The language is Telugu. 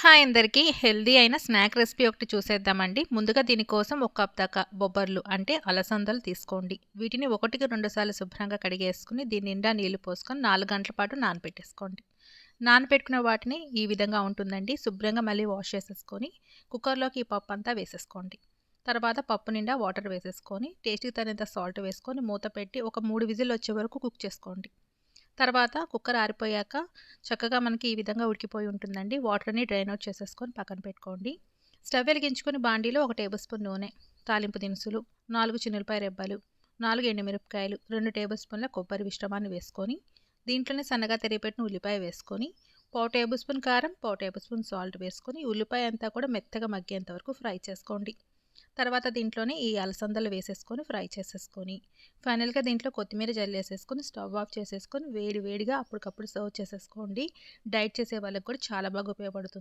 హాయ్ అందరికీ. హెల్తీ అయిన స్నాక్ రెసిపీ ఒకటి చూసేద్దామండి. ముందుగా దీనికోసం ఒక కప్ దాకా బొబ్బర్లు అంటే అలసందలు తీసుకోండి. వీటిని 1కి 2 సార్లు శుభ్రంగా కడిగేసుకొని దీని నిండా నీళ్లు పోసుకొని 4 గంటల పాటు నానబెట్టేసుకోండి. నానబెట్టుకున్న వాటిని ఈ విధంగా ఉంటుందండి. శుభ్రంగా మళ్ళీ వాష్ చేసేసుకొని కుక్కర్లోకి ఈ పప్పు అంతా వేసేసుకోండి. తర్వాత పప్పు నిండా వాటర్ వేసేసుకొని టేస్ట్‌కి తగినంత సాల్ట్ వేసుకొని మూత పెట్టి ఒక 3 విజిల్లు వచ్చే వరకు కుక్ చేసుకోండి. తర్వాత కుక్కర్ ఆరిపోయాక చక్కగా మనకి ఈ విధంగా ఉడికిపోయి ఉంటుందండి. వాటర్‌ని డ్రైన్ అవుట్ చేసేసుకొని పక్కన పెట్టుకోండి. స్టవ్ వెలిగించుకొని బాండీలో 1 టేబుల్ స్పూన్ నూనె, తాలింపు దినుసులు, 4 చిన్నులపాయ రెబ్బలు, 4 ఎండుమిరపకాయలు, 2 టేబుల్ స్పూన్ల కొబ్బరి మిశ్రమాన్ని వేసుకొని దీంట్లోనే సన్నగా తరిగిపెట్టిన ఉల్లిపాయ వేసుకొని పావు టేబుల్ స్పూన్ కారం, పావు టేబుల్ స్పూన్ సాల్ట్ వేసుకొని ఉల్లిపాయ అంతా కూడా మెత్తగా మగ్గేంత వరకు ఫ్రై చేసుకోండి. తర్వాత దీంట్లోనే ఈ అలసందలు వేసేసుకొని ఫ్రై చేసేసుకొని ఫైనల్‌గా దీంట్లో కొత్తిమీర జల్లేసేసుకొని స్టవ్ ఆఫ్ చేసేసుకొని వేడి వేడిగా అప్పటికప్పుడు సర్వ్ చేసేసుకోండి. డైట్ చేసే వాళ్ళకి కూడా చాలా బాగా ఉపయోగపడుతుంది.